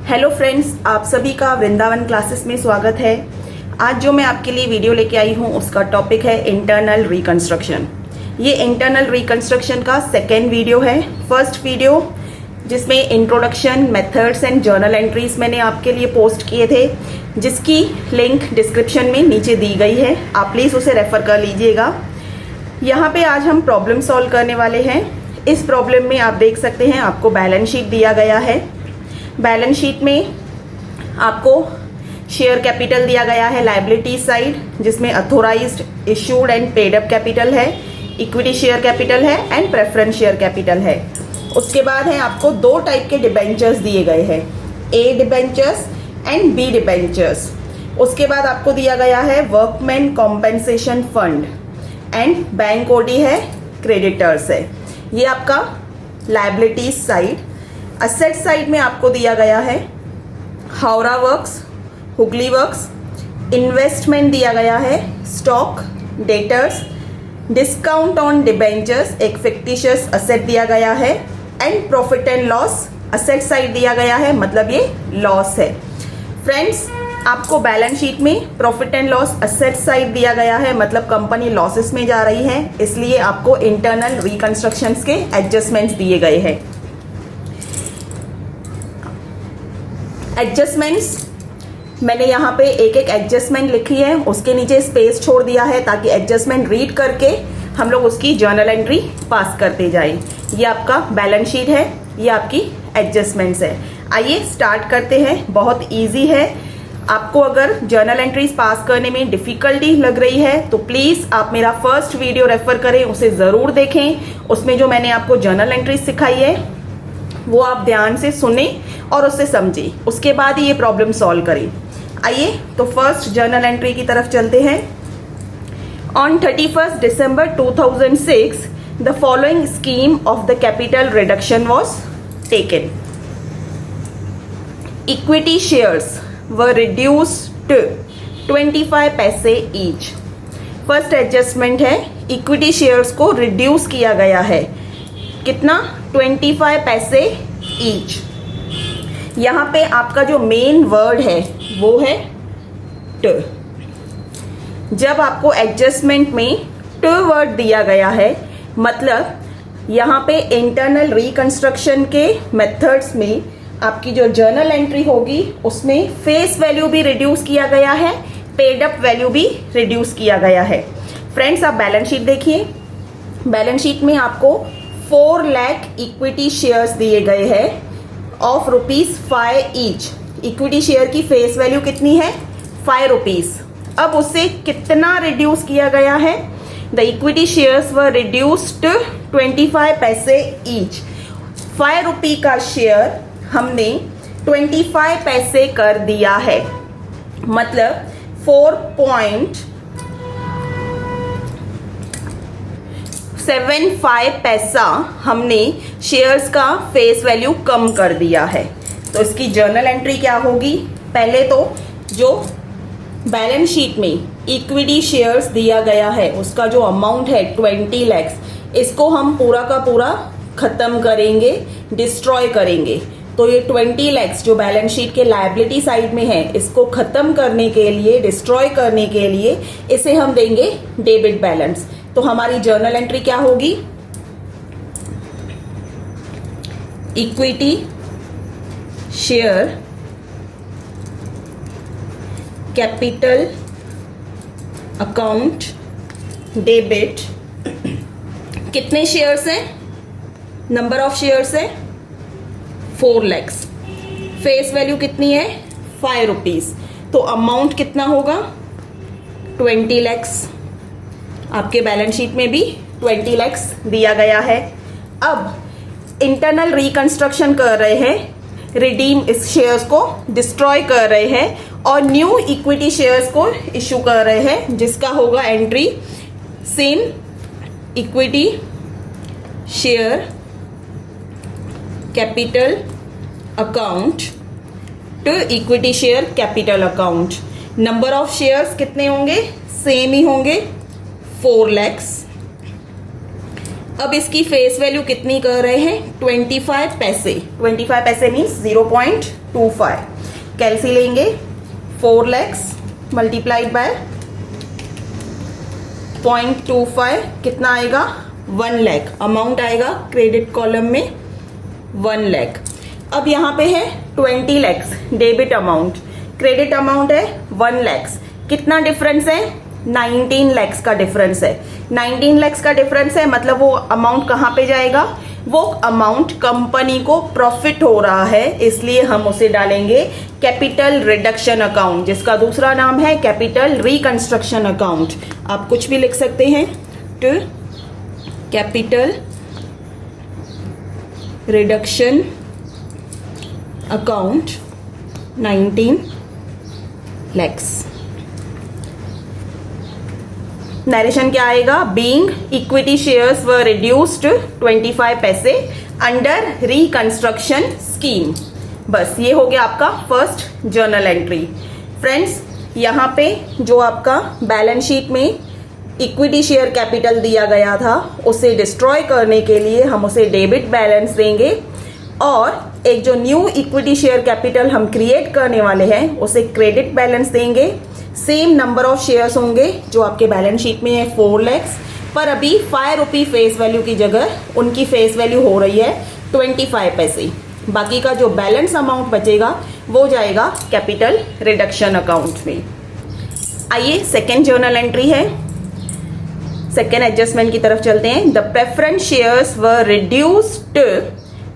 Hello friends, आप सभी का वृंदावन क्लासेस में स्वागत है। आज जो मैं आपके लिए वीडियो लेके आई हूँ उसका टॉपिक है इंटरनल रिकंस्ट्रक्शन। ये इंटरनल रिकंस्ट्रक्शन का सेकेंड वीडियो है। फर्स्ट वीडियो जिसमें introduction, methods and journal entries मैंने आपके लिए पोस्ट किए थे, जिसकी लिंक डिस्क्रिप्शन में नीचे दी गई है। आप प्लीज़ उसे रेफर कर लीजिएगा। यहाँ पे आज हम प्रॉब्लम सॉल्व करने वाले हैं। इस प्रॉब्लम में आप देख सकते हैं आपको बैलेंस शीट दिया गया है। बैलेंस शीट में आपको शेयर कैपिटल दिया गया है लायबिलिटी साइड, जिसमें authorised, issued and paid up capital है, इक्विटी शेयर कैपिटल है एंड प्रेफरेंस शेयर कैपिटल है। उसके बाद है आपको दो टाइप के डिबेंचर्स दिए गए हैं, A debentures and B debentures. उसके बाद आपको दिया गया है workman compensation fund and bank OD है, क्रेडिटर्स है। ये आपका लायबिलिटीज साइड। असेट साइड में आपको दिया गया है Howrah works, Hooghly works, investment दिया गया है, stock, debtors, discount on debentures एक फिक्टिशियस असेट दिया गया है and profit and loss asset side दिया गया है, मतलब ये लॉस है। फ्रेंड्स, आपको बैलेंस शीट में profit and loss asset side दिया गया है, मतलब कंपनी लॉसेस में जा रही है, इसलिए आपको इंटरनल रिकंस्ट्रक्शंस के एडजस्टमेंट्स दिए गए हैं। एडजस्टमेंट्स मैंने यहाँ पे एक एक एडजस्टमेंट लिखी है, उसके नीचे स्पेस छोड़ दिया है ताकि एडजस्टमेंट रीड करके हम लोग उसकी जर्नल एंट्री पास करते जाएं। ये आपका बैलेंस शीट है, ये आपकी एडजस्टमेंट्स है। आइए स्टार्ट करते हैं। बहुत इजी है। आपको अगर जर्नल एंट्रीज पास करने में डिफिकल्टी लग रही है तो प्लीज आप मेरा फर्स्ट वीडियो रेफर करें, उसे जरूर देखें। उसमें जो मैंने आपको जर्नल एंट्रीज सिखाई है वो आप ध्यान से सुने और उससे समझें, उसके बाद ही ये प्रॉब्लम सॉल्व करें। आइए तो फर्स्ट जर्नल एंट्री की तरफ चलते हैं। On 31 December 2006 the following scheme of the capital reduction was taken. Equity shares were reduced to 25 पैसे ईच। फर्स्ट एडजस्टमेंट है, इक्विटी शेयर्स को रिड्यूस किया गया है, कितना? 25 पैसे ईच। यहाँ पे आपका जो मेन वर्ड है वो है ट। जब आपको एडजस्टमेंट में ट वर्ड दिया गया है, मतलब यहाँ पे इंटरनल रिकंस्ट्रक्शन के मेथड्स में आपकी जो जर्नल एंट्री होगी उसमें फेस वैल्यू भी रिड्यूस किया गया है, पेड अप वैल्यू भी रिड्यूस किया गया है। फ्रेंड्स, आप बैलेंस शीट देखिए। बैलेंस शीट में आपको 4 लाख इक्विटी शेयर्स दिए गए हैं ऑफ ₹5 ईच। इक्विटी शेयर की फेस वैल्यू कितनी है? ₹5। अब उससे कितना रिड्यूस किया गया है? The equity shares were reduced 25 पैसे ईच। ₹5 का शेयर हमने 25 पैसे कर दिया है, मतलब 4.75 पैसा हमने शेयर्स का फेस वैल्यू कम कर दिया है। तो इसकी जर्नल एंट्री क्या होगी? पहले तो जो बैलेंस शीट में इक्विटी शेयर्स दिया गया है उसका जो अमाउंट है 20 लाख, इसको हम पूरा का पूरा खत्म करेंगे, डिस्ट्रॉय करेंगे। तो ये 20 लाख जो बैलेंस शीट के लायबिलिटी साइड में है, इसको खत्म करने के लिए, डिस्ट्रॉय करने के लिए इसे हम देंगे डेबिट बैलेंस। तो हमारी जर्नल एंट्री क्या होगी? Equity share capital account debit. कितने शेयर्स हैं? नंबर ऑफ शेयर्स है 4 लाख। फेस वैल्यू कितनी है? ₹5। तो अमाउंट कितना होगा? 20 लाख। आपके बैलेंस शीट में भी 20 लाख दिया गया है। अब इंटरनल रिकंस्ट्रक्शन कर रहे हैं, रिडीम इस शेयर्स को डिस्ट्रॉय कर रहे हैं और न्यू इक्विटी शेयर्स को इशू कर रहे हैं, जिसका होगा एंट्री सिन equity share capital account to equity share capital account. Number of shares कितने होंगे? सेम ही होंगे, 4 लाख। अब इसकी फेस वैल्यू कितनी कर रहे हैं, 25 पैसे। 25 पैसे मीन्स 0.25। कैलसी लेंगे, 4 lakhs मल्टीप्लाइड बाय 0.25 कितना आएगा, 1 lakh। अमाउंट आएगा क्रेडिट कॉलम में 1 lakh। अब यहाँ पे है 20 lakhs debit amount, credit amount है 1 lakhs। कितना डिफरेंस है, 19 lakhs का डिफरेंस है। 19 lakhs का डिफरेंस है मतलब वो अमाउंट कहाँ पे जाएगा, वो अमाउंट कंपनी को प्रॉफिट हो रहा है, इसलिए हम उसे डालेंगे कैपिटल रिडक्शन अकाउंट, जिसका दूसरा नाम है कैपिटल रिकंस्ट्रक्शन अकाउंट। आप कुछ भी लिख सकते हैं, to capital reduction account 19 lakhs। Narration क्या आएगा, being equity shares were reduced 25 पैसे अंडर रिकंस्ट्रक्शन स्कीम। बस ये हो गया आपका फर्स्ट जर्नल एंट्री। फ्रेंड्स, यहाँ पे जो आपका बैलेंस शीट में इक्विटी शेयर कैपिटल दिया गया था उसे डिस्ट्रॉय करने के लिए हम उसे डेबिट बैलेंस देंगे, और एक जो न्यू इक्विटी शेयर कैपिटल हम क्रिएट करने वाले हैं उसे क्रेडिट बैलेंस देंगे। सेम नंबर ऑफ शेयर्स होंगे जो आपके बैलेंस शीट में है 4 lakhs, पर अभी 5 रुपी फेस वैल्यू की जगह उनकी फेस वैल्यू हो रही है 25 पैसे। बाकी का जो बैलेंस अमाउंट बचेगा वो जाएगा कैपिटल रिडक्शन अकाउंट में। आइए सेकेंड जर्नल एंट्री है, सेकेंड एडजस्टमेंट की तरफ चलते हैं। The preference shares were reduced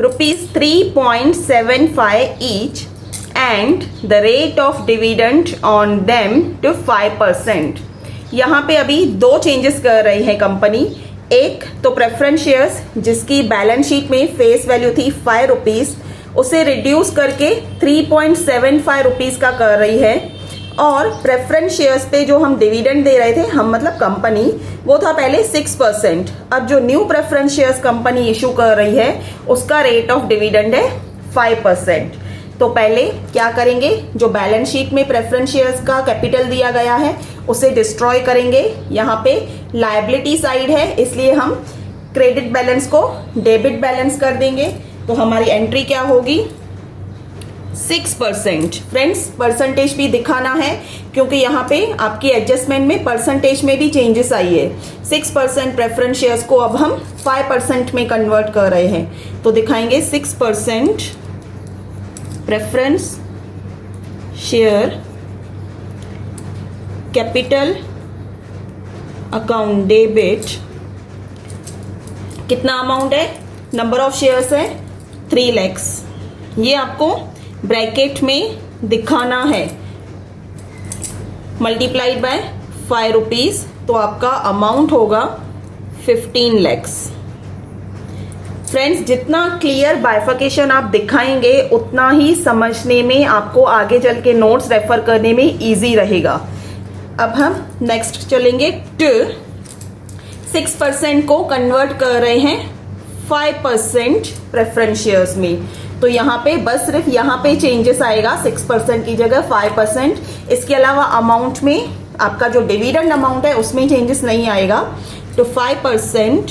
₹3.75 each and the rate of dividend on them to 5%। यहाँ पे अभी दो चेंजेस कर रही है कंपनी। एक तो प्रेफरेंस शेयर्स जिसकी बैलेंस शीट में फेस वैल्यू थी 5 रुपीज, उसे रिड्यूस करके 3.75 रुपीज का कर रही है, और प्रेफरेंस शेयर्स पे जो हम डिविडेंड दे रहे थे, हम मतलब कंपनी, वो था पहले 6%। अब जो new preference shares company issue कर रही है उसका रेट ऑफ डिविडेंड है 5%। तो पहले क्या करेंगे, जो बैलेंस शीट में प्रेफरेंस शेयर्स का कैपिटल दिया गया है उसे डिस्ट्रॉय करेंगे। यहाँ पे लायबिलिटी साइड है इसलिए हम क्रेडिट बैलेंस को डेबिट बैलेंस कर देंगे। तो हमारी एंट्री क्या होगी, 6%। फ्रेंड्स, परसेंटेज भी दिखाना है क्योंकि यहाँ पे आपकी एडजस्टमेंट में परसेंटेज में भी चेंजेस आई है। 6% प्रेफरेंस शेयर्स को अब हम 5% में कन्वर्ट कर रहे हैं, तो दिखाएंगे 6% preference share capital account debit. कितना अमाउंट है, नंबर ऑफ शेयर्स है 3 lakhs। ये आपको ब्रैकेट में दिखाना है, मल्टीप्लाइड बाय 5 रुपीज, तो आपका अमाउंट होगा 15 lakhs। फ्रेंड्स, जितना क्लियर बाइफर्केशन आप दिखाएंगे उतना ही समझने में आपको आगे चल के नोट्स रेफर करने में इजी रहेगा। अब हम नेक्स्ट चलेंगे टू 6% को कन्वर्ट कर रहे हैं 5% प्रेफरेंस शेयर्स में। तो यहाँ पे बस सिर्फ यहाँ पे चेंजेस आएगा, 6% की जगह 5%। इसके अलावा अमाउंट में आपका जो डिविडेंड अमाउंट है उसमें चेंजेस नहीं आएगा। तो 5%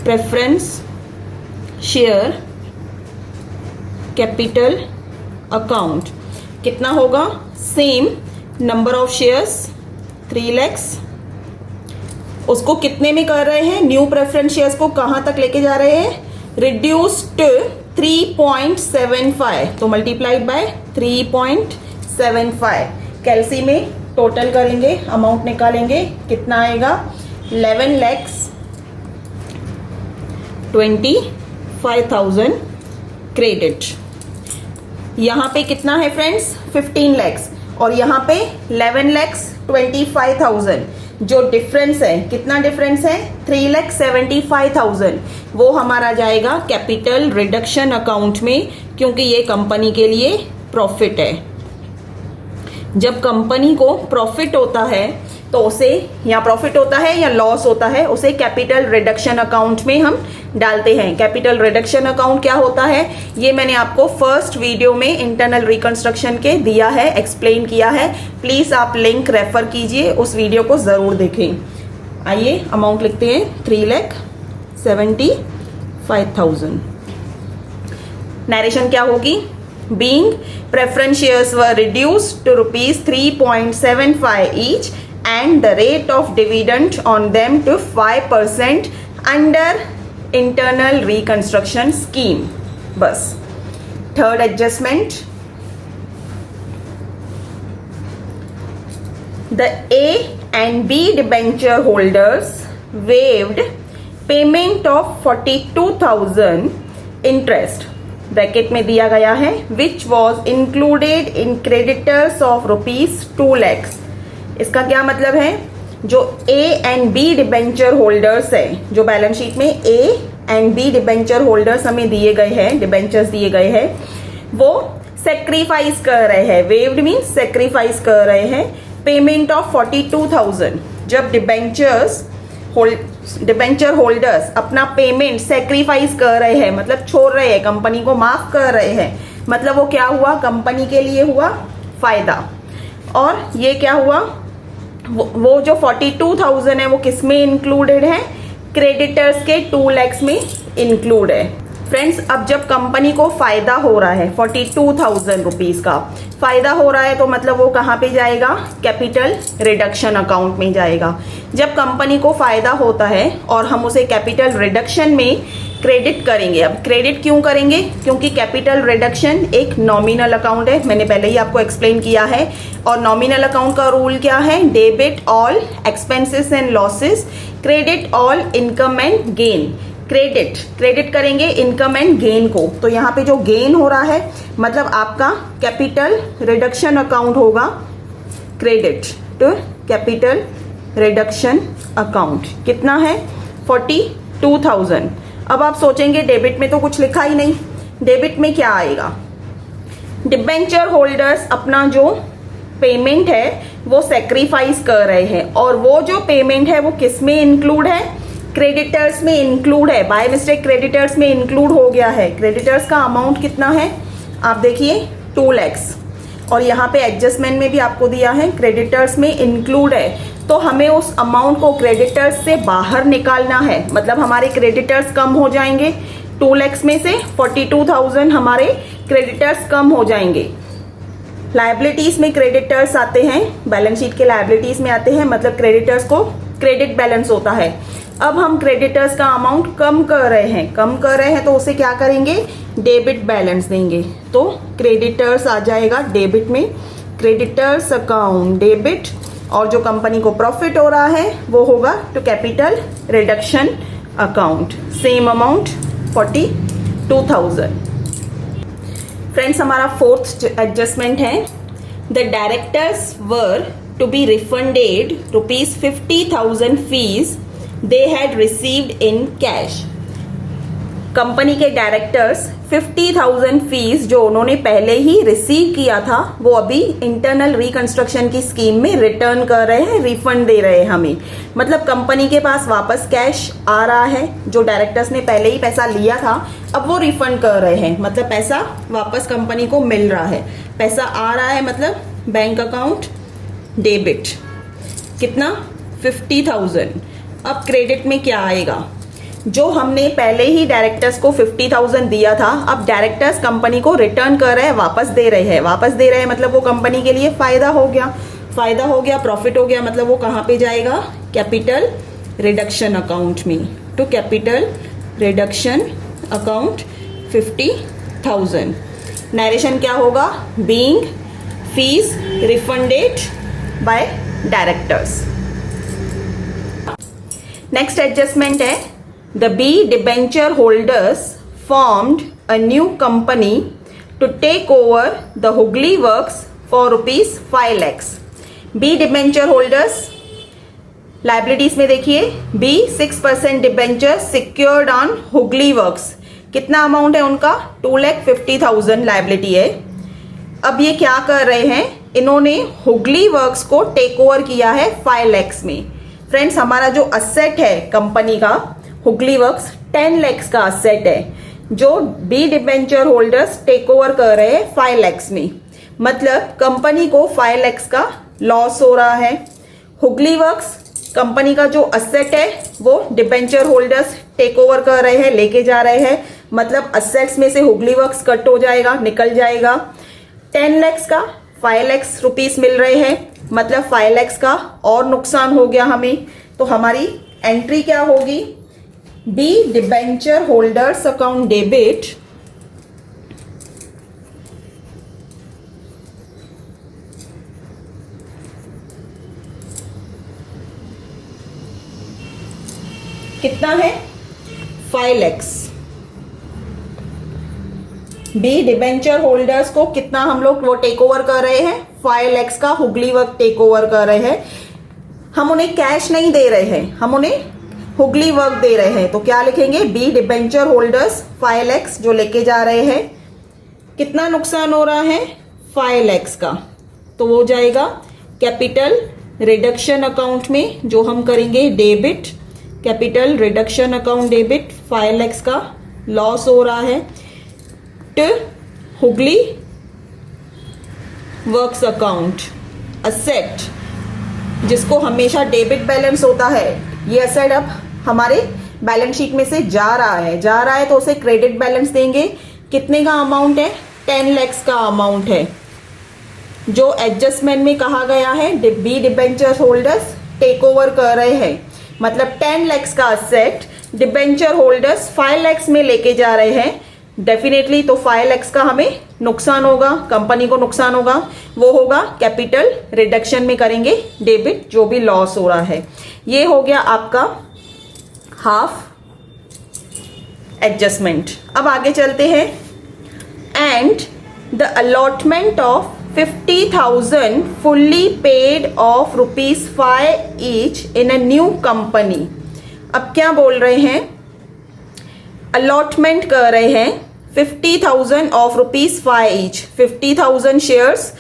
प्रेफरेंस शेयर कैपिटल अकाउंट कितना होगा, same number of shares 3 lakhs। उसको कितने में कर रहे हैं, न्यू प्रेफरेंस शेयर्स को कहां तक लेके जा रहे हैं, रिड्यूस्ड 3.75, तो मल्टीप्लाइड बाय 3.75। कैलसी में टोटल करेंगे, अमाउंट निकालेंगे, कितना आएगा 11,25,000 क्रेडिट। यहां पे कितना है फ्रेंड्स, 15 lakhs, और यहाँ पे 11,25,000। जो डिफरेंस है, कितना डिफरेंस है, 3,75,000, वो हमारा जाएगा कैपिटल रिडक्शन अकाउंट में, क्योंकि ये कंपनी के लिए प्रॉफिट है। जब कंपनी को प्रॉफिट होता है तो उसे, या प्रॉफिट होता है या लॉस होता है, उसे कैपिटल रिडक्शन अकाउंट में हम डालते हैं। कैपिटल रिडक्शन अकाउंट क्या होता है, ये मैंने आपको फर्स्ट वीडियो में इंटरनल रिकंस्ट्रक्शन के दिया है, एक्सप्लेन किया है। प्लीज आप लिंक रेफर कीजिए, उस वीडियो को जरूर देखें। आइए अमाउंट लिखते हैं 3 लाख 75,000। नरेशन क्या होगी? Being preference shares were reduced to rupees 3.75 each and the rate of dividend on them to 5% under internal reconstruction scheme. बस। Third adjustment, the A and B debenture holders waived payment of 42,000 interest, bracket में दिया गया है, which was included in creditors of rupees 2 lakhs। इसका क्या मतलब है? जो A and B debenture holders है, जो बैलेंस शीट में A and B debenture holders हमें दिए गए हैं, डिबेंचर्स दिए गए हैं, वो सेक्रीफाइस कर रहे हैं। वेव्ड मीन्स सेक्रीफाइस कर रहे हैं पेमेंट ऑफ 42,000। जब डिबेंचर होल्डर्स अपना पेमेंट सेक्रीफाइस कर रहे हैं, मतलब छोड़ रहे हैं, कंपनी को माफ कर रहे हैं, मतलब वो क्या हुआ? कंपनी के लिए हुआ फायदा। और ये क्या हुआ? वो जो 42,000 है वो किस में इंक्लूडेड है? क्रेडिटर्स के 2 lakhs में इंक्लूड है। फ्रेंड्स, अब जब कंपनी को फायदा हो रहा है 42,000 रुपीज का फायदा हो रहा है, तो मतलब वो कहाँ पे जाएगा? कैपिटल रिडक्शन अकाउंट में जाएगा। जब कंपनी को फायदा होता है और हम उसे कैपिटल रिडक्शन में क्रेडिट करेंगे। अब क्रेडिट क्यों करेंगे? क्योंकि कैपिटल रिडक्शन एक नॉमिनल अकाउंट है, मैंने पहले ही आपको एक्सप्लेन किया है। और नॉमिनल अकाउंट का रूल क्या है? Debit all expenses and losses, credit all income and gain. Credit करेंगे इनकम एंड गेन को, तो यहाँ पे जो गेन हो रहा है मतलब आपका कैपिटल रिडक्शन अकाउंट होगा credit to capital reduction account. कितना है? 42,000। अब आप सोचेंगे डेबिट में तो कुछ लिखा ही नहीं, डेबिट में क्या आएगा? डिबेंचर होल्डर्स अपना जो पेमेंट है वो सेक्रीफाइस कर रहे हैं, और वो जो पेमेंट है वो किस में इंक्लूड है? क्रेडिटर्स में इंक्लूड है। बाय मिस्टेक क्रेडिटर्स में इंक्लूड हो गया है। क्रेडिटर्स का अमाउंट कितना है? आप देखिए 2 lakhs, और यहाँ पे एडजस्टमेंट में भी आपको दिया है क्रेडिटर्स में इंक्लूड है। तो हमें उस अमाउंट को क्रेडिटर्स से बाहर निकालना है, मतलब हमारे क्रेडिटर्स कम हो जाएंगे। 2 lakhs में से 42,000 हमारे क्रेडिटर्स कम हो जाएंगे। लायबिलिटीज में क्रेडिटर्स आते हैं, बैलेंस शीट के लायबिलिटीज में आते हैं, मतलब क्रेडिटर्स को क्रेडिट बैलेंस होता है। अब हम क्रेडिटर्स का अमाउंट कम कर रहे हैं, तो उसे क्या करेंगे? डेबिट बैलेंस देंगे। तो क्रेडिटर्स आ जाएगा डेबिट में, क्रेडिटर्स अकाउंट डेबिट, और जो कंपनी को प्रॉफिट हो रहा है वो होगा to capital reduction account. Same amount 42,000। Friends, हमारा फोर्थ एडजस्टमेंट है, the directors were to be refunded rupees 50,000 fees they had received in cash। Company के डायरेक्टर्स 50,000 फीस जो उन्होंने पहले ही रिसीव किया था वो अभी इंटरनल रिकंस्ट्रक्शन की स्कीम में रिटर्न कर रहे हैं, रिफंड दे रहे हैं हमें। मतलब कंपनी के पास वापस कैश आ रहा है, जो डायरेक्टर्स ने पहले ही पैसा लिया था अब वो रिफंड कर रहे हैं, मतलब पैसा वापस कंपनी को मिल रहा है। पैसा आ रहा है मतलब बैंक अकाउंट डेबिट। कितना? 50,000। अब क्रेडिट में क्या आएगा? जो हमने पहले ही डायरेक्टर्स को 50,000 दिया था, अब डायरेक्टर्स कंपनी को रिटर्न कर रहे हैं, वापस दे रहे हैं, मतलब वो कंपनी के लिए फायदा हो गया, प्रॉफिट हो गया, मतलब वो कहाँ पे जाएगा? कैपिटल रिडक्शन अकाउंट में, to capital reduction account 50,000। Narration क्या होगा? Being fees refunded by directors. Next adjustment है, the B debenture holders formed a new company to take over the Hooghly works for rupees 5 lakhs। B debenture holders liabilities में देखिए, B 6% debenture secured on Hooghly works. कितना amount है उनका? 2,50,000 liability है। अब ये क्या कर रहे हैं? इन्होंने हुगली वर्क्स को टेक ओवर किया है 5 lakhs में। फ्रेंड्स, हमारा जो असेट है कंपनी का हुगली वर्क्स 10 lakhs का असेट है, जो B debenture holders take over कर रहे हैं 5 lakhs में। मतलब कंपनी को 5 lakhs का लॉस हो रहा है। हुगली वर्क्स कंपनी का जो असेट है वो डिबेंचर होल्डर्स टेक ओवर कर रहे हैं, लेके जा रहे हैं। मतलब असेट्स में से हुगली वर्क्स कट हो जाएगा, निकल जाएगा। 10 लाख का 5 लाख रुपीस मिल रहे हैं, मतलब 5 लाख का और नुकसान हो गया हमें। तो हमारी एंट्री क्या होगी? B debenture holders account debit कितना है? 5 लाख। बी डिबेंचर होल्डर्स को कितना हम लोग वो टेक ओवर कर रहे हैं? 5 लाख का हुगली वर्क टेक ओवर कर रहे हैं। हम उन्हें कैश नहीं दे रहे हैं, हम उन्हें हुगली वर्क दे रहे हैं। तो क्या लिखेंगे? बी डिबेंचर होल्डर्स 5 लाख जो लेके जा रहे हैं। कितना नुकसान हो रहा है? 5 लाख का। तो वो जाएगा कैपिटल रिडक्शन अकाउंट में, जो हम करेंगे debit. Capital reduction account debit 5 lakh का लॉस हो रहा है। To Hooghly works account asset, जिसको हमेशा डेबिट बैलेंस होता है, ये असेट अब हमारे बैलेंस शीट में से जा रहा है तो उसे क्रेडिट बैलेंस देंगे। कितने का अमाउंट है? 10 लाख का अमाउंट है, जो एडजस्टमेंट में कहा गया है B debenture holders take over कर रहे हैं। मतलब 10 लाख का असेट डिबेंचर होल्डर्स 5 लाख में लेके जा रहे हैं। डेफिनेटली तो 5 लाख का हमें नुकसान होगा, कंपनी को नुकसान होगा। वो होगा कैपिटल रिडक्शन में करेंगे डेबिट, जो भी लॉस हो रहा है। ये हो गया आपका हाफ एडजस्टमेंट। अब आगे चलते हैं। And the allotment of 50,000 fully paid of ₹5 each in a new company। अब क्या बोल रहे हैं? अलॉटमेंट कर रहे हैं 50,000 ऑफ ₹5 each। 50,000 शेयर्स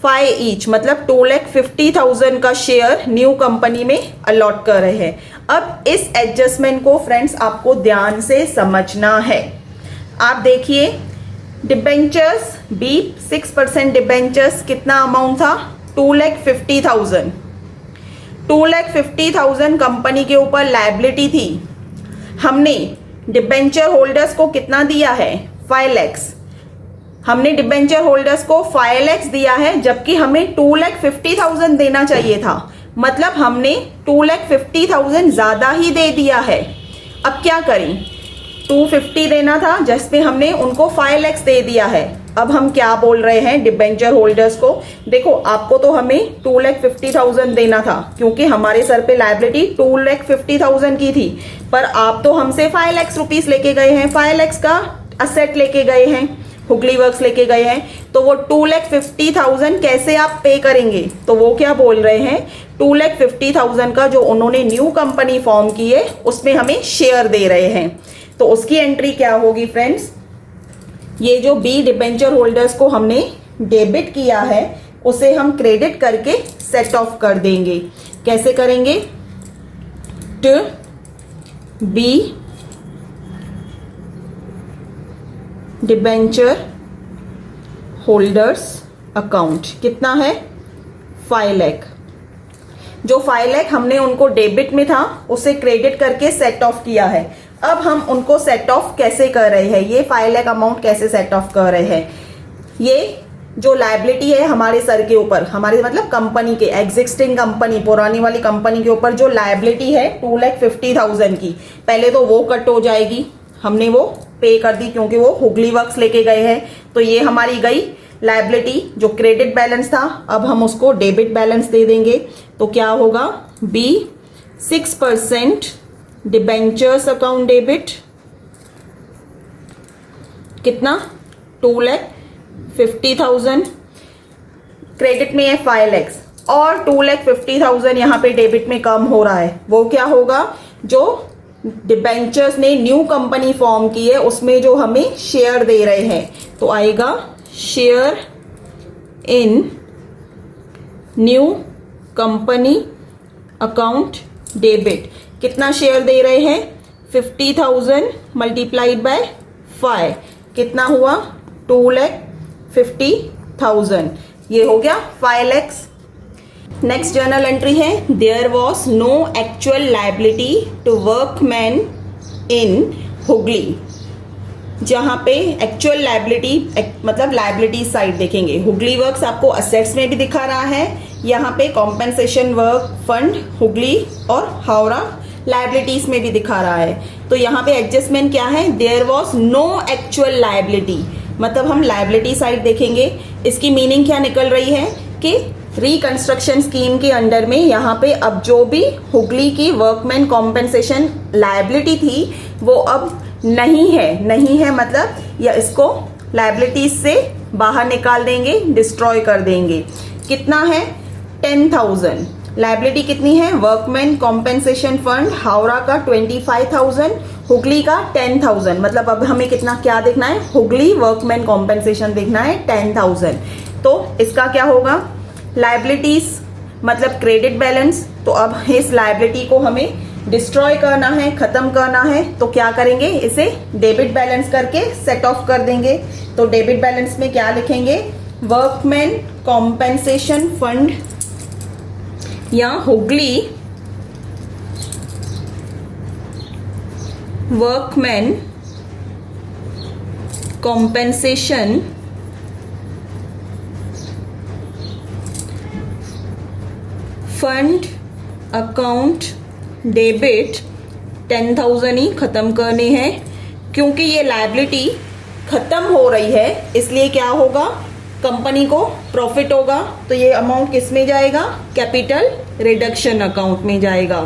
5 each, मतलब 2,50,000 का शेयर न्यू कंपनी में अलॉट कर रहे हैं। अब इस एडजस्टमेंट को फ्रेंड्स आपको ध्यान से समझना है। आप देखिए, डिबेंचर्स बी 6% डिबेंचर्स कितना अमाउंट था? 2,50,000। 2,50,000 कंपनी के ऊपर लायबिलिटी थी। हमने डिबेंचर होल्डर्स को कितना दिया है? 5 लाख। हमने डिबेंचर होल्डर्स को 5 लाख दिया है, जबकि हमें 2,50,000 देना चाहिए था। मतलब हमने 2,50,000 ज्यादा ही दे दिया है। अब क्या करें? 250 देना था, जिसमें हमने उनको 5 लाख दे दिया है। अब हम क्या बोल रहे हैं डिबेंचर होल्डर्स को? देखो, आपको तो हमें 2,50,000 देना था, क्योंकि हमारे सर पे लायबिलिटी 2,50,000 की थी। पर आप तो हमसे 5 लाख रुपीस लेके गए हैं, 5 लाख का असेट लेके गए हैं, हुगली वर्क्स लेके गए हैं। तो वो 2,50,000 कैसे आप पे करेंगे? तो वो क्या बोल रहे हैं? 2,50,000 का जो उन्होंने न्यू कंपनी फॉर्म की है उसमें हमें शेयर दे रहे हैं। तो उसकी एंट्री क्या होगी फ्रेंड्स? ये जो बी डिबेंचर होल्डर्स को हमने डेबिट किया है उसे हम क्रेडिट करके सेट ऑफ कर देंगे। कैसे करेंगे? To B debenture holders account कितना है? 5 लाख। जो 5 लाख हमने उनको डेबिट में था उसे क्रेडिट करके सेट ऑफ किया है। अब हम उनको सेट ऑफ कैसे कर रहे हैं? ये 5 लाख अमाउंट कैसे सेट ऑफ कर रहे हैं? ये जो लायबिलिटी है हमारे सर के ऊपर, हमारे मतलब कंपनी के एग्जिस्टिंग कंपनी, पुरानी वाली कंपनी के ऊपर जो लायबिलिटी है 2,50,000 की, पहले तो वो कट हो जाएगी। हमने वो पे कर दी क्योंकि वो हुगली वर्क्स लेके गए हैं। तो ये हमारी गई लायबिलिटी जो क्रेडिट बैलेंस था। अब हम उसको डेबिट बैलेंस दे देंगे। तो क्या होगा? बी 6% डिबेंचर्स अकाउंट डेबिट कितना? 2,50,000। क्रेडिट में है 5 लाख और 2,50,000 यहाँ पे डेबिट में कम हो रहा है। वो क्या होगा? जो डिबेंचर्स ने न्यू कंपनी फॉर्म की है उसमें जो हमें शेयर दे रहे हैं, तो आएगा share in new company account debit. कितना शेयर दे रहे हैं? 50,000 मल्टीप्लाइड बाय 5 कितना हुआ? 2,50,000। ये हो गया 5 लाख। नेक्स्ट जर्नल एंट्री है, there was no actual liability to workman in Hooghly. जहां पे एक्चुअल लाइबिलिटी मतलब लाइबिलिटी साइड देखेंगे, हुगली वर्क्स आपको असेट्स में भी दिखा रहा है, यहाँ पे कॉम्पेंसेशन वर्क फंड हुगली और हावड़ा लाइबिलिटीज में भी दिखा रहा है। तो यहाँ पे एडजस्टमेंट क्या है, there was no actual liability, मतलब हम लाइबिलिटी साइड देखेंगे। इसकी मीनिंग क्या निकल रही है कि रिकंस्ट्रक्शन स्कीम के अंडर में यहाँ पे अब जो भी हुगली की वर्कमैन कॉम्पेंसेशन लाइबिलिटी थी वो अब नहीं है मतलब या इसको लाइबिलिटीज से बाहर निकाल देंगे, डिस्ट्रॉय कर देंगे। कितना है 10,000। लाइबिलिटी कितनी है, वर्कमैन कॉम्पेंसेशन फंड हावड़ा का 25,000, हुगली का 10,000। मतलब अब हमें कितना क्या देखना है, हुगली वर्कमैन कॉम्पेंसेशन देखना है 10,000। तो इसका क्या होगा, लाइबिलिटीज मतलब क्रेडिट बैलेंस। तो अब इस लाइबिलिटी को हमें डिस्ट्रॉय करना है, खत्म करना है, तो क्या करेंगे, इसे डेबिट बैलेंस करके सेट ऑफ कर देंगे। तो डेबिट बैलेंस में क्या लिखेंगे, वर्कमैन कॉम्पेंसेशन फंड या Hooghly workman compensation fund account debit 10,000 ही खत्म करने हैं। क्योंकि ये लायबिलिटी खत्म हो रही है इसलिए क्या होगा, कंपनी को प्रॉफिट होगा। तो ये अमाउंट किस में जाएगा, कैपिटल रिडक्शन अकाउंट में जाएगा।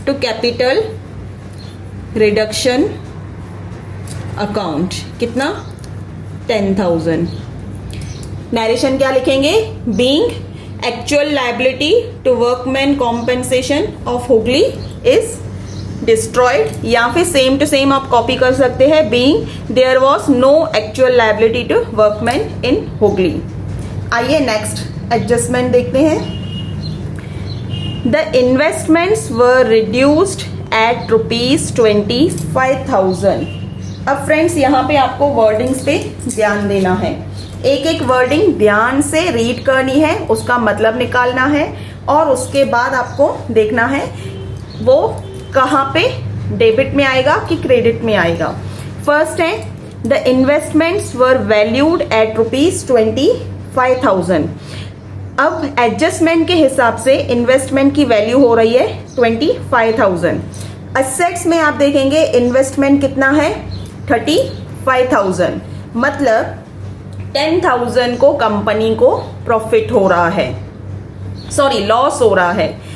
तो कैपिटल रिडक्शन अकाउंट कितना 10,000। नरेशन क्या लिखेंगे, being actual liability to workman compensation of Hooghly is destroyed, या फिर सेम टू सेम आप कॉपी कर सकते हैं, being there was no actual liability to workman in Hooghly. आइए नेक्स्ट एडजस्टमेंट देखते हैं। The investments were reduced at ₹25,000। अब फ्रेंड्स यहाँ पे आपको वर्डिंग्स पे ध्यान देना है, एक एक वर्डिंग ध्यान से रीड करनी है, उसका मतलब निकालना है और उसके बाद आपको देखना है वो कहाँ पे डेबिट में आएगा कि क्रेडिट में आएगा। फर्स्ट है, the investments were valued at ₹25,000। अब एडजस्टमेंट के हिसाब से इन्वेस्टमेंट की वैल्यू हो रही है 25,000। असेट्स में आप देखेंगे इन्वेस्टमेंट कितना है 35,000, मतलब 10,000 को कंपनी को प्रॉफिट हो रहा है, सॉरी लॉस हो रहा है।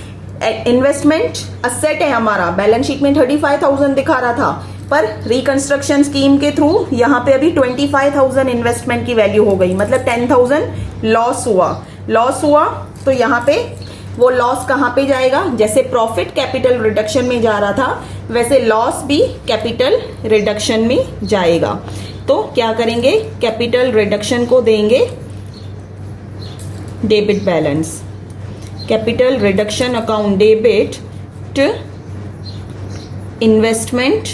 इन्वेस्टमेंट असेट है हमारा, बैलेंस शीट में 35,000 दिखा रहा था, पर रिकंस्ट्रक्शन स्कीम के थ्रू यहाँ पे अभी 25,000 इन्वेस्टमेंट की वैल्यू हो गई, मतलब 10,000 लॉस हुआ। तो यहाँ पे वो लॉस कहाँ पे जाएगा, जैसे प्रॉफिट कैपिटल रिडक्शन में जा रहा था वैसे लॉस भी कैपिटल रिडक्शन में जाएगा। तो क्या करेंगे, कैपिटल रिडक्शन को देंगे debit balance, capital reduction account debit to investment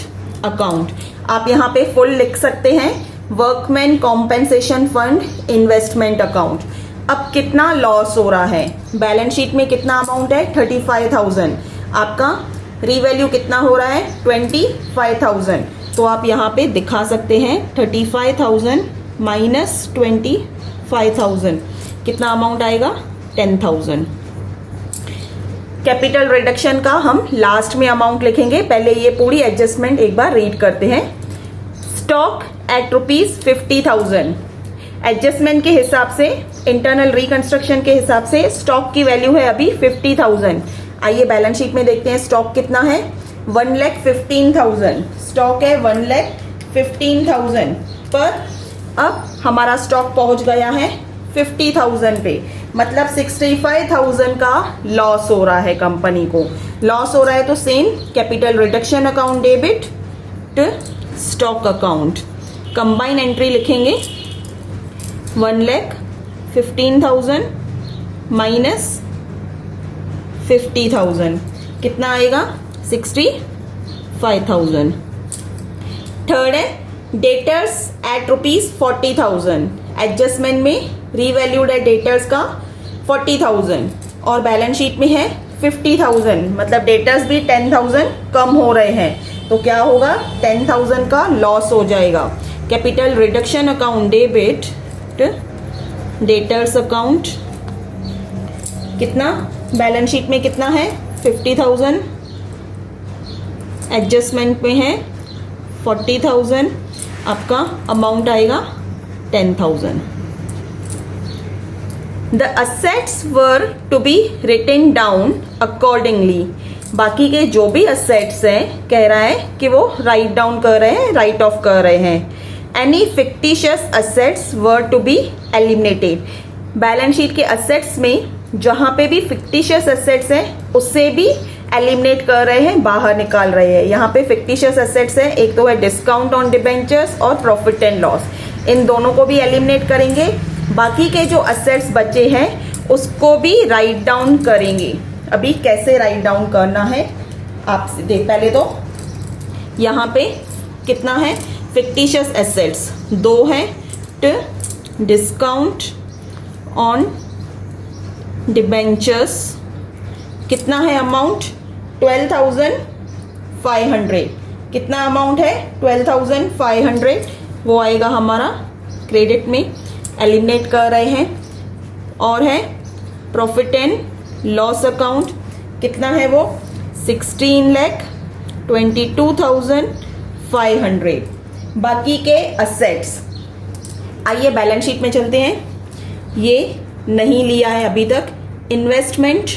account. आप यहाँ पे फुल लिख सकते हैं, workman compensation fund investment account. अब कितना लॉस हो रहा है, बैलेंस शीट में कितना अमाउंट है 35,000, आपका रीवैल्यू कितना हो रहा है 25,000। तो आप यहाँ पे दिखा सकते हैं 35,000 माइनस 25,000 कितना अमाउंट आएगा 10,000। कैपिटल रिडक्शन का हम लास्ट में अमाउंट लिखेंगे, पहले ये पूरी एडजस्टमेंट एक बार रीड करते हैं। स्टॉक एट ₹50,000, एडजस्टमेंट के हिसाब से इंटरनल रिकंस्ट्रक्शन के हिसाब से स्टॉक की वैल्यू है अभी 50,000। आइए बैलेंस शीट में देखते हैं स्टॉक कितना है 1,15,000, स्टॉक है 1,15,000 पर अब हमारा स्टॉक पहुंच गया है 50,000 पे, मतलब 65,000 का लॉस हो रहा है, कंपनी को लॉस हो रहा है। तो same capital reduction account debit to stock account, combine entry लिखेंगे 1,15,000 माइनस 50,000 कितना आएगा 65,000। थर्ड है डेटर्स एट ₹40,000, एडजस्टमेंट में रीवैल्यूड है डेटर्स का 40,000 और बैलेंस शीट में है 50,000, मतलब डेटर्स भी 10,000 कम हो रहे हैं, तो क्या होगा, 10,000 का लॉस हो जाएगा। Capital reduction account debit debtors account कितना, बैलेंस शीट में कितना है 50,000, एडजस्टमेंट में है 40,000, आपका अमाउंट आएगा 10,000। The assets were to be written down accordingly, बाकी के जो भी असेट्स हैं कह रहा है कि वो राइट डाउन कर रहे हैं, राइट ऑफ कर रहे हैं। Any fictitious assets were to be eliminated, balance sheet के असेट्स में जहां पे भी फिक्टिशियस असेट्स हैं उससे भी एलिमिनेट कर रहे हैं, बाहर निकाल रहे हैं। यहाँ पे फिक्टिशियस असेट्स है, एक तो है डिस्काउंट ऑन डिबेंचर्स और प्रॉफिट एंड लॉस, इन दोनों को भी एलिमिनेट करेंगे। बाकी के जो असेट्स बचे हैं उसको भी राइट डाउन करेंगे। अभी कैसे राइट डाउन करना है आप देख, पहले तो यहाँ पे कितना है फिक्टिशियस एसेट्स, 2 है, डिस्काउंट ऑन डिबेंचर्स कितना है अमाउंट 12,500, कितना अमाउंट है 12,500, वो आएगा हमारा क्रेडिट में, एलिमिनेट कर रहे हैं। और है प्रॉफिट एंड लॉस अकाउंट, कितना है वो 16,22,500। बाकी के असेट्स, आइए बैलेंस शीट में चलते हैं। ये नहीं लिया है अभी तक, इन्वेस्टमेंट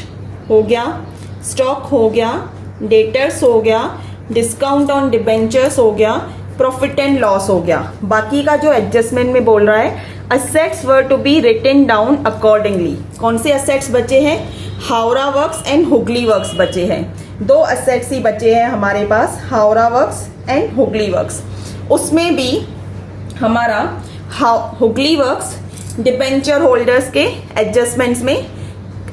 हो गया, स्टॉक हो गया, डेटर्स हो गया, डिस्काउंट ऑन डिबेंचर्स हो गया, प्रॉफिट एंड लॉस हो गया। बाकी का जो एडजस्टमेंट में बोल रहा है assets were to be written down accordingly, कौन से असेट्स बचे हैं, Howrah works and Hooghly works बचे हैं। 2 असेट्स ही बचे हैं हमारे पास, Howrah works and Hooghly works. उसमें भी हमारा हुगली वर्क्स डिबेंचर होल्डर्स के एडजस्टमेंट्स में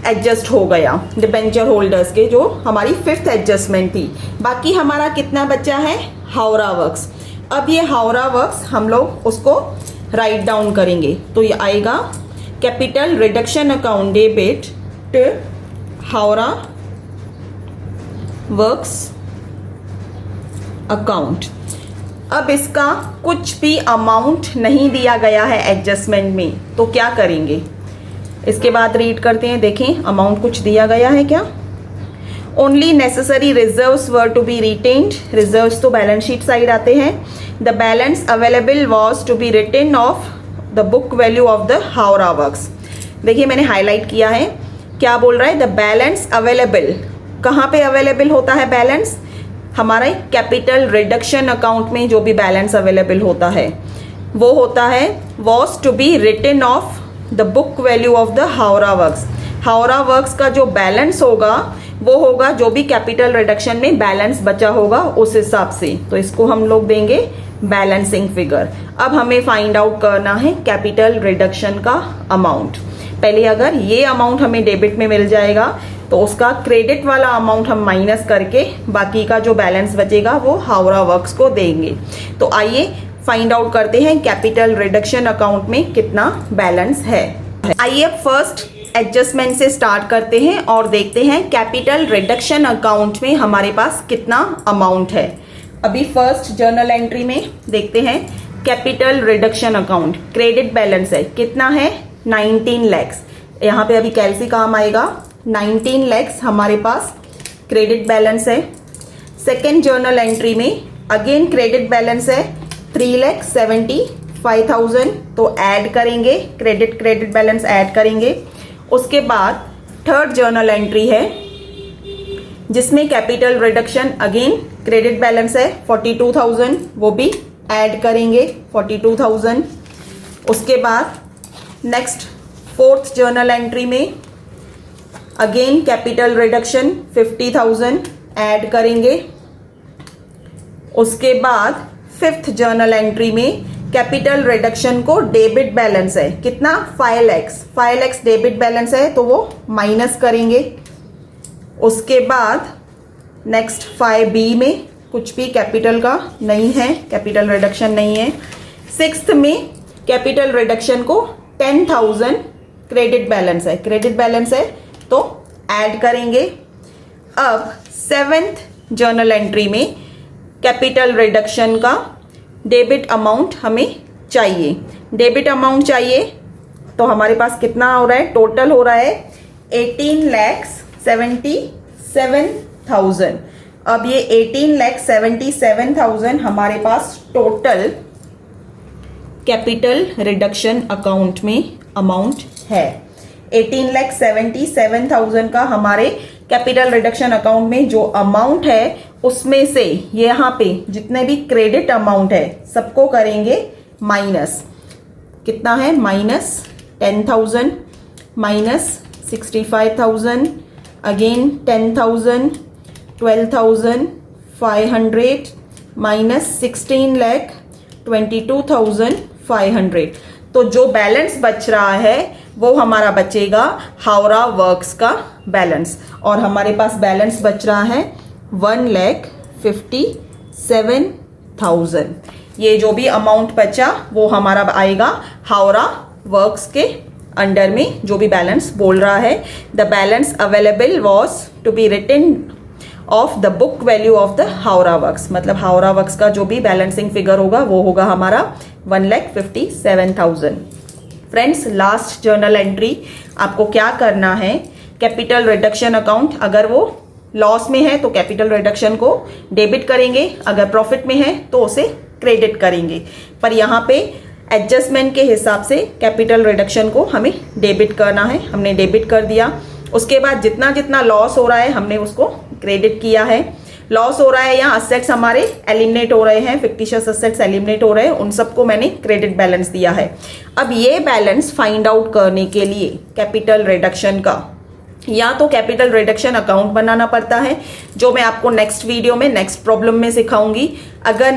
एडजस्ट हो गया, डिबेंचर होल्डर्स के जो हमारी 5th एडजस्टमेंट थी। बाकी हमारा कितना बचा है हावड़ा वर्क्स। अब ये हावड़ा वर्क्स हम लोग उसको राइट डाउन करेंगे, तो ये आएगा capital reduction account debit Howrah works account. अब इसका कुछ भी अमाउंट नहीं दिया गया है एडजस्टमेंट में, तो क्या करेंगे, इसके बाद रीड करते हैं, देखें अमाउंट कुछ दिया गया है क्या। Only necessary reserves were to be retained, reserves तो बैलेंस शीट साइड आते हैं। The balance available was to be written off the book value of the Howrah works. देखिए मैंने हाईलाइट किया है, क्या बोल रहा है, द बैलेंस अवेलेबल, कहाँ पे अवेलेबल होता है बैलेंस, हमारा कैपिटल रिडक्शन अकाउंट में जो भी बैलेंस अवेलेबल होता है वो होता है was to be written off the book value of the Howrah works. Howrah works का जो बैलेंस होगा वो होगा जो भी कैपिटल रिडक्शन में बैलेंस बचा होगा उस हिसाब से, तो इसको हम लोग देंगे बैलेंसिंग फिगर। अब हमें फाइंड आउट करना है कैपिटल रिडक्शन का अमाउंट। पहले अगर ये अमाउंट हमें डेबिट में मिल जाएगा तो उसका क्रेडिट वाला अमाउंट हम माइनस करके बाकी का जो बैलेंस बचेगा वो हावड़ा वर्क्स को देंगे। तो आइए फाइंड आउट करते हैं कैपिटल रिडक्शन अकाउंट में कितना बैलेंस है। आइए अब फर्स्ट एडजस्टमेंट से स्टार्ट करते हैं और देखते हैं कैपिटल रिडक्शन अकाउंट में हमारे पास कितना अमाउंट है। अभी फर्स्ट जर्नल एंट्री में देखते हैं capital reduction account, credit balance है कितना है 19 लैक्स। यहाँ पे अभी कैलसी काम आएगा, 19 लैक्स हमारे पास क्रेडिट बैलेंस है। सेकेंड जर्नल एंट्री में अगेन क्रेडिट बैलेंस है 3,75,000, तो ऐड करेंगे, क्रेडिट बैलेंस ऐड करेंगे। उसके बाद थर्ड जर्नल एंट्री है जिसमें capital reduction again credit balance है 42,000, वो भी ऐड करेंगे 42,000। उसके बाद नेक्स्ट फोर्थ जर्नल एंट्री में अगेन कैपिटल रिडक्शन 50,000 ऐड करेंगे। उसके बाद फिफ्थ जर्नल एंट्री में कैपिटल रिडक्शन को डेबिट बैलेंस है कितना 5 लैक्स डेबिट बैलेंस है तो वो माइनस करेंगे। उसके बाद नेक्स्ट 5B में कुछ भी कैपिटल का नहीं है, कैपिटल रिडक्शन नहीं है। सिक्स्थ में कैपिटल रिडक्शन को 10,000 क्रेडिट बैलेंस है, क्रेडिट बैलेंस है तो ऐड करेंगे। अब 7th जर्नल एंट्री में कैपिटल रिडक्शन का डेबिट अमाउंट हमें चाहिए। डेबिट अमाउंट चाहिए तो हमारे पास कितना हो रहा है, टोटल हो रहा है 18,77,000। अब ये 18,77,000 हमारे पास टोटल कैपिटल रिडक्शन अकाउंट में अमाउंट है। 18,77,000 का हमारे कैपिटल रिडक्शन अकाउंट में जो अमाउंट है उसमें से यहाँ पे जितने भी क्रेडिट अमाउंट है सबको करेंगे माइनस। कितना है, -10,000, -65,000, अगेन 10,000, 12,500, -16,22,500। तो जो बैलेंस बच रहा है वो हमारा बचेगा हावड़ा वर्क्स का बैलेंस, और हमारे पास बैलेंस बच रहा है 1,57,000। ये जो भी अमाउंट बचा वो हमारा आएगा हावड़ा वर्क्स के अंडर में, जो भी बैलेंस बोल रहा है the balance available was to be written off the book value of the Howrah works. मतलब हावड़ा वर्क्स का जो भी बैलेंसिंग फिगर होगा वो होगा हमारा 1,57,000। फ्रेंड्स, लास्ट जर्नल एंट्री आपको क्या करना है, कैपिटल रिडक्शन अकाउंट अगर वो लॉस में है तो कैपिटल रिडक्शन को डेबिट करेंगे, अगर प्रॉफिट में है तो उसे क्रेडिट करेंगे। पर यहाँ पे एडजस्टमेंट के हिसाब से कैपिटल रिडक्शन को हमें डेबिट करना है, हमने डेबिट कर दिया। उसके बाद जितना जितना लॉस हो रहा है हमने उसको क्रेडिट किया है। लॉस हो रहा है या असेट्स हमारे एलिमिनेट हो रहे हैं, फिक्टिशियस असेट्स एलिमिनेट हो रहे हैं, उन सबको मैंने क्रेडिट बैलेंस दिया है। अब ये बैलेंस फाइंड आउट करने के लिए कैपिटल रिडक्शन का या तो कैपिटल रिडक्शन अकाउंट बनाना पड़ता है, जो मैं आपको नेक्स्ट वीडियो में नेक्स्ट प्रॉब्लम में सिखाऊंगी। अगर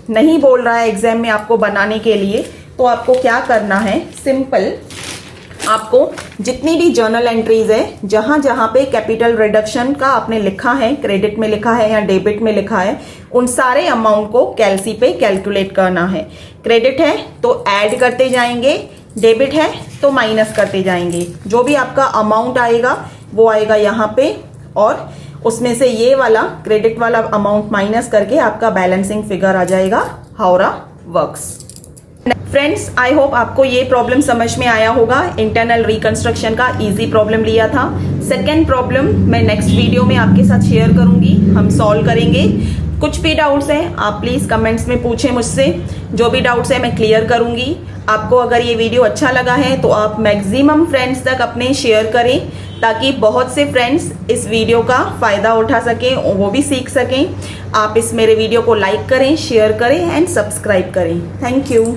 नहीं बोल रहा है एग्जाम में आपको बनाने के लिए, तो आपको क्या करना है, सिंपल आपको जितनी भी जर्नल एंट्रीज है जहां जहां पे कैपिटल रिडक्शन का आपने लिखा है, क्रेडिट में लिखा है या डेबिट में लिखा है, उन सारे अमाउंट को कैलसी पे कैलकुलेट करना है। क्रेडिट है तो ऐड करते जाएंगे, डेबिट है तो माइनस करते जाएंगे। जो भी आपका अमाउंट आएगा वो आएगा यहाँ पे, और उसमें से ये वाला क्रेडिट वाला अमाउंट माइनस करके आपका बैलेंसिंग फिगर आ जाएगा Howrah works. Friends, I hope आपको ये प्रॉब्लम समझ में आया होगा। इंटरनल रिकंस्ट्रक्शन का इजी प्रॉब्लम लिया था। सेकेंड प्रॉब्लम मैं नेक्स्ट वीडियो में आपके साथ शेयर करूंगी, हम सॉल्व करेंगे। कुछ भी डाउट्स हैं आप प्लीज कमेंट्स में पूछें मुझसे, जो भी डाउट्स है मैं क्लियर करूंगी। आपको अगर ये वीडियो अच्छा लगा है तो आप मैक्सिमम फ्रेंड्स तक अपने शेयर करें, ताकि बहुत से फ्रेंड्स इस वीडियो का फायदा उठा सकें और वो भी सीख सकें। आप इस मेरे वीडियो को लाइक करें, शेयर करें एंड सब्सक्राइब करें। Thank you.